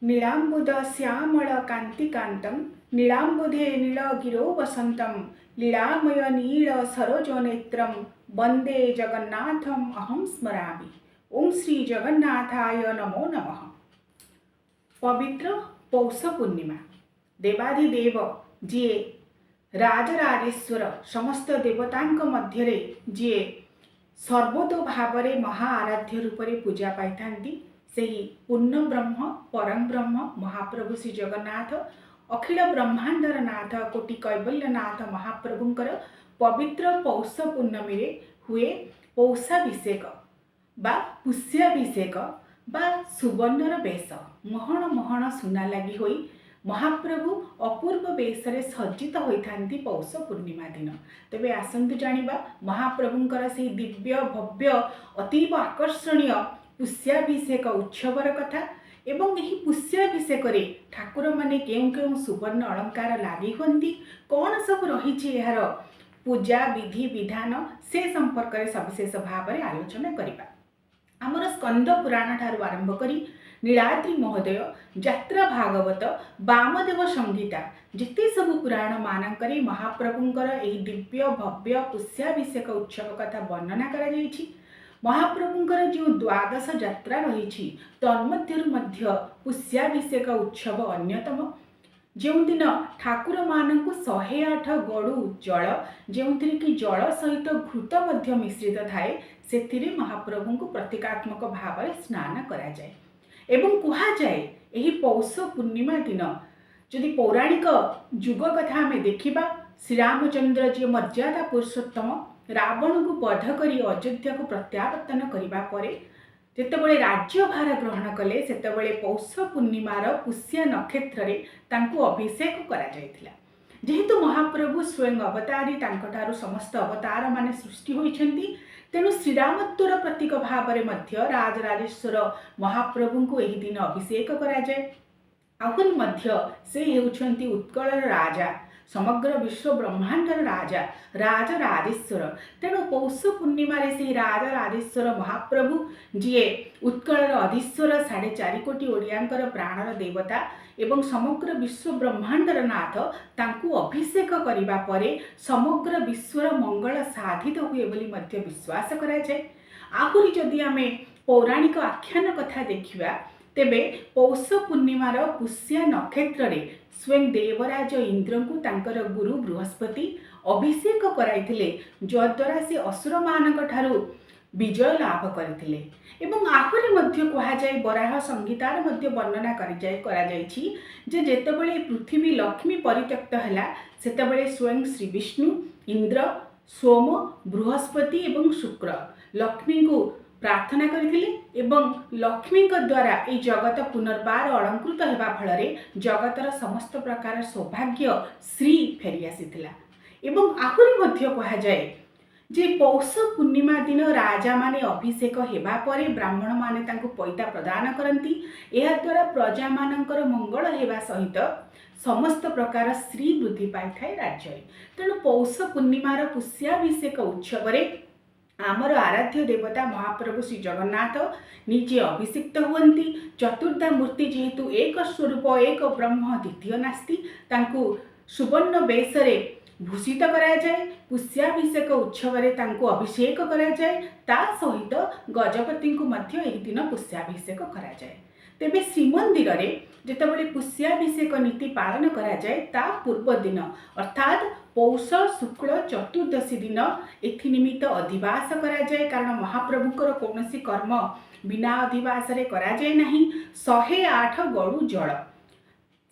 नीलाम्बुद श्यामल कान्तिकान्तं नीलाम्बुधे नीलगिरो वसन्तं लीलामय नील सरोजनेत्रं वन्दे जगन्नाथम् अहं स्मरामि। ओम श्री जगन्नाथाय नमो नमः। पवित्र पौष पूर्णिमा देवाधिदेव जी राजराजेश्वर समस्त देवतांक मध्यरे जी सर्वतो भावरे महाआराध्य रूपरे पूजा पाई ସେହି ପୂର୍ଣ୍ଣ ବ୍ରହ୍ମ ପରମ ବ୍ରହ୍ମ ମହାପ୍ରଭୁ ଶ୍ରୀ ଜଗନ୍ନାଥ ଅଖିଳ ବ୍ରହ୍ମାଣ୍ଡର ନାଥ କୋଟି କୈବଲ୍ୟନାଥ ମହାପ୍ରଭୁଙ୍କର ପବିତ୍ର ପୌଷ ପୂର୍ଣ୍ଣମୀରେ ହୁଏ ପୌଷାଭିଷେକ ବା ପୁଷ୍ୟାଭିଷେକ ବା ସୁବର୍ଣ୍ଣର ବେଶ। ମହଣ ମହଣ ସୁନା ଲାଗି ହୋଇ ମହାପ୍ରଭୁ ଅପୂର୍ବ ବେଶରେ ସଜ୍ଜିତ ହୋଇଥାନ୍ତି ପୌଷ ପୂର୍ଣ୍ଣିମା ଦିନ। ତେବେ ଆସନ୍ତୁ ଜାଣିବା ମହାପ୍ରଭୁଙ୍କର ସେହି ଦିବ୍ୟ ଭବ୍ୟ ଅତୀବ ଆକର୍ଷଣୀୟ पुष्याभिषेक उत्सवर कथा एवं यही पुष्याभिषेक ठाकुर माने केउं केउं सुवर्ण अलंकार लागि होंती कौन सब रही यार पूजा विधि विधान से संपर्क में सविशेष भाव में आलोचना करबा। आमर स्कंद पुराण ठारू आरंभ करी नीलाद्रि महोदय यात्रा भागवत वामदेव संगीता जिते सब पुराण मानकरे महाप्रभुंकर एही दिव्य भव्य पुष्याभिषेक उत्सव कथा वर्णना करा जायछि। महाप्रभुंकर जो द्वादश यात्रा रही तन्मध्यरु मध्य पुष्याभिषेक उत्सव अन्यतम। जो दिन ठाकुर मानक 108 गड़ु जल जो कि जल सहित घृत मध्य मिश्रित थाए से महाप्रभु को प्रतीकात्मक भाव स्नान करा जाए एवं कहा जाए यही पौष पूर्णिमा दिन जदि पौराणिक जुग कथा आम देखा श्रीरामचंद्र जी मर्यादा पुरुषोत्तम रावण को बध करी अयोध्या को प्रत्यावर्तन करने पर जितेबले राज्यभार ग्रहण कले सेतेबले पौष पूर्णिमार पुष्य नक्षत्र तांको अभिषेक करा जायतिला। जेहेतु महाप्रभु स्वयं अवतारी तांकठारु समस्त अवतार माने सृष्टि होइछन्ति तेणु श्रीरामत्वर प्रतीक भाव में राजराजेश्वर महाप्रभु को यही दिन अभिषेक करा जाए। आहुरी मध्य से हेउछन्ति उत्कलर राजा समग्र विश्व ब्रह्मांडर राजा राजराजेश्वर। तेणु पौष पूर्णिमा से राजराजेश्वर महाप्रभु जी उत्कलर अधीश्वर 4.5 कोटी ओडियांकर प्राणर देवता एवं समग्र विश्व ब्रह्मांडर नाथ तांकु अभिषेक करिबा परे समग्र विश्वर मंगल साधित हुए बोली मध्य विश्वास करा जाए। आहुरी जदि आमे पौराणिक आख्यान कथा देखिबा तेबे पौष पूर्णिमार पुष्या नक्षत्र स्वयं देवराज इंद्र को तांकर गुरु बृहस्पति अभिषेक कराइथिले जद्वारा से असुर मानक ठारू विजय लाभ करथिले। एवं आहुरी मध्य कहा जाए बराह संहितार मध्य वर्णना करा जायछि जे जेतेबेले पृथ्वी लक्ष्मी परित्यक्त हैला सेतेबेले स्वयं श्री विष्णु इंद्र सोम बृहस्पति एवं शुक्र लक्ष्मी को प्रार्थना करथिले एवं लक्ष्मी द्वारा ये जगत पुनर्बार अलंकृत होगा फल जगतर समस्त प्रकार सौभाग्य श्री फेरी आसीथिला। एवं आहुरी मध्य कहा जाए जे पौष पूर्णिमा दिन राजा माने अभिषेक हेबा परे ब्राह्मण माने तांको पैता प्रदान करती यह द्वारा प्रजा मानकर मंगल हेबा सहित समस्त प्रकार श्री वृद्धि पाई थाए राज्य। तेणु पौष पूर्णिमार पुष्याभिषेक उत्सव आमर आराध्य देवता महाप्रभु श्री जगन्नाथ निजे अभिषिक्त हुअन्ति। चतुर्धा मूर्ति जेहेतु एक स्वरूप एक ब्रह्म द्वितीय नास्ति तांकु सुवर्ण बेशरे भूषित करा जाए। पुष्याभिषेक उत्सव तांकु अभिषेक करा जाए ता सहित गजपति को मध्य एक दिन पुष्याभिषेक करा जाए। तेबे श्रीमंदिर रे जेतेबेले पुष्याभिषेक नीति पालन करा जाए ता पूर्व दिन अर्थात पौष शुक्ल चतुर्दशी दिन एथि निमित्त अधिवास करा जाए कारण महाप्रभुकर कौनसी कर्म बिना अधिवास रे करा जाए नहीं। 108 गड़ु जल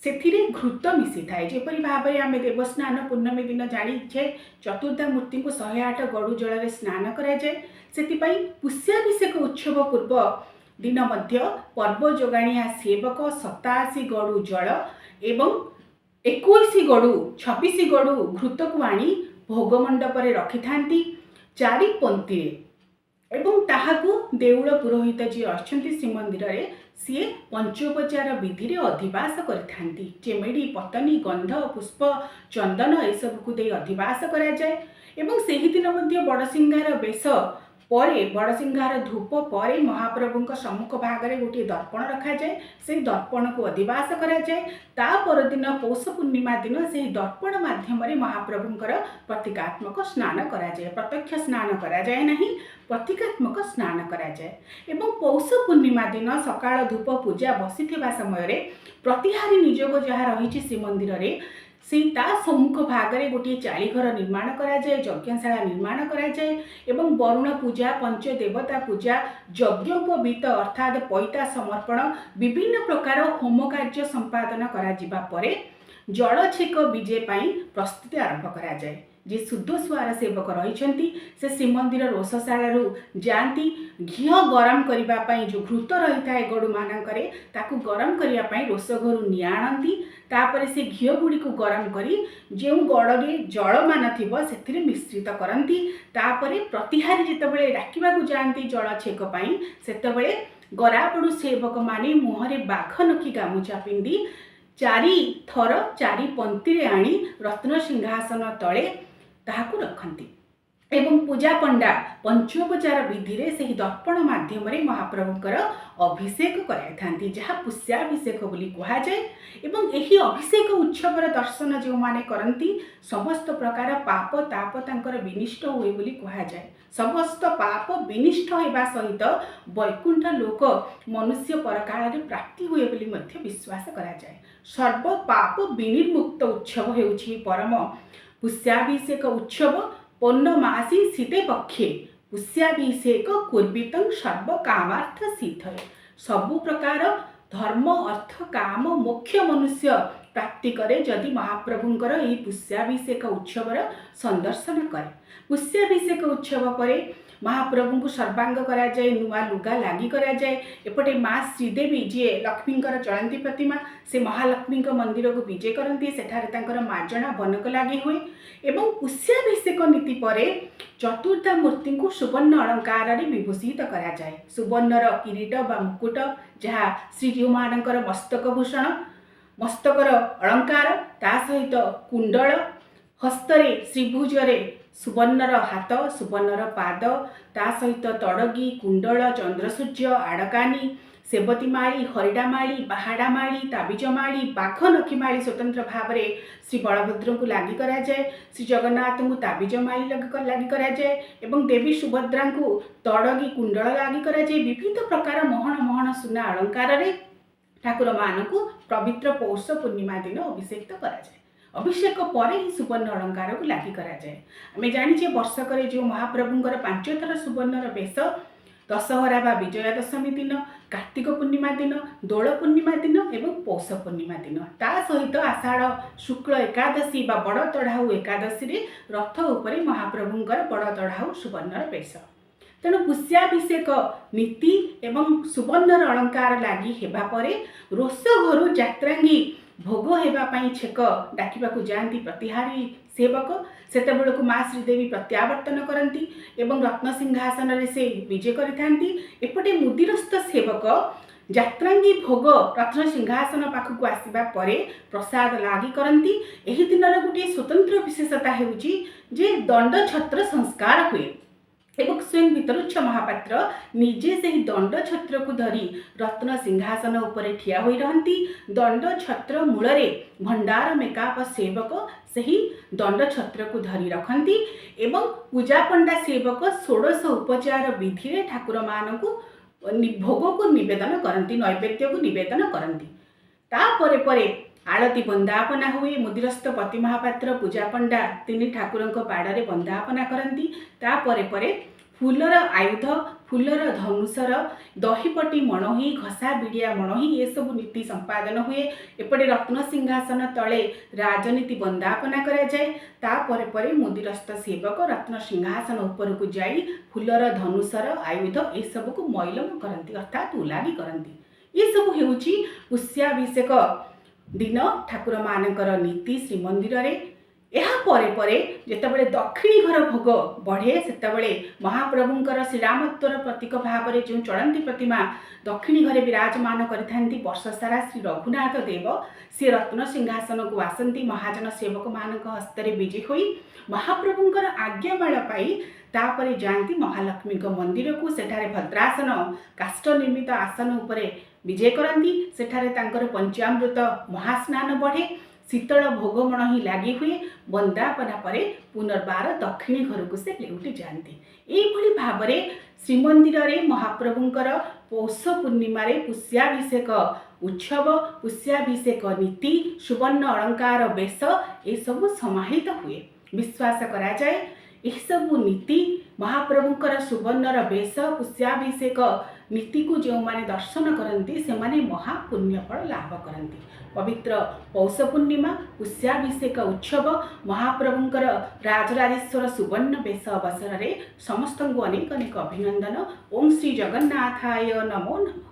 से घृत मिसी थाए जेपरी भाव में आम देवस्नान पूर्णमी दिन जानिछे चतुर्धा मूर्ति को 108 गड़ु जल स्नान करा जाए। सेतिपई पुष्याभिषेक उत्सव पूर्व दिन मध्य पर्व जोगाणिया सेवक 87 गड़ु जल एवं 21 गड़ु 26 गड़ु घृत को आनी भोग मंडप रखि थांती चारि पंक्ति एवं ताहाकू देउल पुरोहित जी अच्छी श्रीमंदिर रे सी पंचोपचार विधि रे अधिवास करिथांती। चेमेड़ी पतनी गंध पुष्प चंदन एसबू को दे अधिवास करा जाए एवं सेही दिन मध्य बड़सिंगार बेश परे बड़सिंहार धूप पर महाप्रभु सम्मुख भागरे गोटे दर्पण रखा जाए से दर्पण को अधिवास करा जाए ता परदिन पौष पूर्णिमा दिन से दर्पण माध्यम महाप्रभुंकर प्रतीकात्मक स्नान करा जाए प्रत्यक्ष स्नान करा जाए नहीं प्रतीकात्मक स्नान करा जाए एवं पौष पूर्णिमा दिन सकाळ धूप पूजा बसी समय प्रतिहारी निजोग जहाँ रही श्रीमंदिर रे से सम्मुख भागरे गोटे चालीघर निर्माण करा जाए यज्ञशाला निर्माण करा जाए एवं वरुण पूजा पंचदेवता पूजा यज्ञोपवीत अर्थात पैता समर्पण विभिन्न प्रकार होम कार्य संपादन करा जिबा परे जल छेक विजे पाई प्रस्तुति आरंभ करा जाए जे शुद्ध स्वार सेवक रही से श्रीमंदिर रोषशाला जाती घी गरम करने जो घृत रही है गड़ू मानकरे ताकू गरम करने रोष घर नि आनती तापर से घी गुड़ी को गरम करी जो गड़े जल मान थी मिश्रित करती तापर प्रतिहारी जितेबाला डाकवा जाती जल छेक से गराबड़ू सेवक माने मुहरे बाघ नखी गामुछा पिंधि चारि थर चारि पंक्ति आनी रत्न सिंहासन तले ताहाकु रखती एवं पूजा पंडा पंचोपचार विधि रे से दर्पण माध्यम महाप्रभुंकर अभिषेक कराई जहाँ पुष्याभिषेक बोली कहा जाए एवं यही अभिषेक उत्सवर दर्शन जो माने करती समस्त प्रकार पाप ताप तांकर विनिष्ट हुए बोली कहा जाए समस्त पाप विनिष्ट होगा सहित वैकुंठ लोक मनुष्य परकाल प्राप्ति हुए बोली मध्य विश्वास करा जाए सर्व पाप विनिर्मुक्त उत्सव हेउछि परम पुष्याभिषेक उत्सव पौर्णमासी शीते पक्षे पुष्याभिषेक कुर्वितं सर्व कामार्थ सिद्धये सबु प्रकार धर्म अर्थ काम मोक्ष मनुष्य प्राप्ति करे जदि महाप्रभुंकर यही पुष्याभिषेक उत्सवर संदर्शन करे पुष्याभिषेक उत्सव पर महाप्रभु को सर्वांग करा जाए नुआ लुगा लागी करा जाए एपटे माँ श्रीदेवी जी लक्ष्मींकर चलती प्रतिमा से महालक्ष्मी मंदिर को विजे करती सेठारे मार्जना बनक लगी हुए एवं पुष्याभिषेक नीति पर चतुर्था मूर्ति को सुवर्ण अलंकार विभूषित करा जाए सुवर्णर किरीट बा मुकुट जहाँ श्रीजीव मानकर मस्तकभूषण मस्तकर अलंकार ता सहित कुंडल हस्तरे श्रीभुजरे सुवर्णर हाथ सुवर्णर पाद ता सहित तड़गी कुंडल चंद्रसूर्य आड़कानी सेवतीमाड़ी हरिडामाड़ी बाहाडामाड़ी ताबिजमाड़ी बाघ नखीमाड़ी स्वतंत्र भाव में श्री बलभद्र को लगी करा जाए श्री जगन्नाथ को ताबिजमाड़ी लगी करा जाए एवं देवी सुभद्रा को तड़गी कुंडल लगी करा जाए विविध प्रकार महन महन सुना अलंकार रे ठाकुर मान को पवित्र पौष पूर्णिमा दिन अभिषेक करा जाए अभिषेक पर ही सुवर्ण अलंकार को लगी करा जाए आम जाने वर्षक जो महाप्रभुंर 5 थर सुवर्णर बेश दशहरा बा विजया दशमी दिन कार्तिक पूर्णिमा दिन दोल पूर्णिमा दिन एवं पौष पूर्णिमा दिन ता सहित आषाढ़ शुक्ल एकादशी बा बड़ तढ़ाऊ एकादशी रे रथ उपरे महाप्रभुंर बड़ तढ़ाऊ सुवर्णर बेश तेणु पुष्याभिषेक नीति एवं सुवर्णर अलंकार लगी हेबा परे रोष घर यात्रांगी भोग होगापी छेक डाकवा जाती प्रतिहारी सेवक सेतबेल को माँ श्रीदेवी प्रत्यावर्तन करती एवं रत्न सिंहासन से विजय करपटे मुदिरस्थ सेवक यात्रांगी भोग रत्न सिंहासन पाखक आसवा पर प्रसाद लागी करती एही दिन गोटे स्वतंत्र विशेषता होउची जे दंड छत्र संस्कार हुए एवं स्वयं भितरुच्छ महापात्र निजे से ही दंड छत्र को धरी रत्न सिंहासन उपरे ठिया होई रहंती दंड छत्र मूलरे भंडार मेकाप सेवक सही दंड छत्र को धरी रखती एवं पूजा पंडा सेवक 16 उपचार विधि ठाकुर मान को भोग को निवेदन करती नैवेद्य को निवेदन करती तापरे परे आलती बंदापना हुए मुदिरस्थ पति महापात्र पूजा पंडा तीन ठाकुर बाड़े बंदापना करती तापरे परे फूलर आयुध फूलर धनुषर दहीपटी मणोही घसा बिड़िया मणोही ये सब नीति संपादन हुए एपटे रत्न सिंहासन तले राजनीति बंदापना करा जाए तापरे परे मुदिरस्थ सेवक रत्न सिंहासन ऊपर को जाई फूलर धनुषर आयुध ये सब को मैलम करती अर्थात उलागी करती ये सब हेउची पुष्याभिषेक दिन ठाकुर मानकर नीति श्रीमंदिर रे ଏହା ପରେ ପରେ ଯେତେବେଳେ ଦକ୍ଷିଣୀ ଘର ଭୋଗ ବଢ଼େ ସେତେବେଳେ ମହାପ୍ରଭୁଙ୍କର ଶ୍ରୀରାମତ୍ୱର ପ୍ରତୀକ ଭାବରେ ଯେଉଁ ଚଳନ୍ତି ପ୍ରତିମା ଦକ୍ଷିଣୀ ଘରେ ବିରାଜମାନ କରିଥାନ୍ତି ବର୍ଷ ସାରା ଶ୍ରୀ ରଘୁନାଥ ଦେବ ସେ ରତ୍ନ ସିଂହାସନକୁ ଆସନ୍ତି ମହାଜନ ସେବକମାନଙ୍କ ହସ୍ତରେ ବିଜେ ହୋଇ ମହାପ୍ରଭୁଙ୍କର ଆଜ୍ଞାମାଳ ପାଇ ତାପରେ ଯାଆନ୍ତି ମହାଲକ୍ଷ୍ମୀଙ୍କ ମନ୍ଦିରକୁ। ସେଠାରେ ଭଦ୍ରାସନ କାଷ୍ଠ ନିର୍ମିତ ଆସନ ଉପରେ ବିଜେ କରନ୍ତି। ସେଠାରେ ତାଙ୍କର ପଞ୍ଚାମୃତ ମହାସ୍ନାନ ବଢ଼େ। ଶୀତଳ ଭୋଗମଣ ହିଁ ଲାଗି ହୁଏ। ବନ୍ଦାପନା ପରେ ପୁନର୍ବାର ଦକ୍ଷିଣୀ ଘରକୁ ସେ ଲେଉଟି ଯାଆନ୍ତି। ଏଇଭଳି ଭାବରେ ଶ୍ରୀମନ୍ଦିରରେ ମହାପ୍ରଭୁଙ୍କର ପୌଷ ପୂର୍ଣ୍ଣିମାରେ ପୁଷ୍ୟାଭିଷେକ ଉତ୍ସବ, ପୁଷ୍ୟାଭିଷେକ ନୀତି, ସୁବର୍ଣ୍ଣ ଅଳଙ୍କାର ବେଶ ଏସବୁ ସମାହିତ ହୁଏ। ବିଶ୍ୱାସ କରାଯାଏ ଏସବୁ ନୀତି ମହାପ୍ରଭୁଙ୍କର ସୁବର୍ଣ୍ଣର ବେଶ ପୁଷ୍ୟାଭିଷେକ ନୀତିକୁ ଯେଉଁମାନେ ଦର୍ଶନ କରନ୍ତି ସେମାନେ ମହାପୁଣ୍ୟ ଫଳ ଲାଭ କରନ୍ତି। ପବିତ୍ର ପୌଷ ପୂର୍ଣ୍ଣିମା ପୁଷ୍ୟାଭିଷେକ ଉତ୍ସବ ମହାପ୍ରଭୁଙ୍କର ରାଜରାଜେଶ୍ୱର ସୁବର୍ଣ୍ଣ ବେଶ ଅବସରରେ ସମସ୍ତଙ୍କୁ ଅନେକ ଅନେକ ଅଭିନନ୍ଦନ। ଓಂ ଶ୍ରୀ ଜଗନ୍ନାଥାୟ ନମୋ ନମଃ।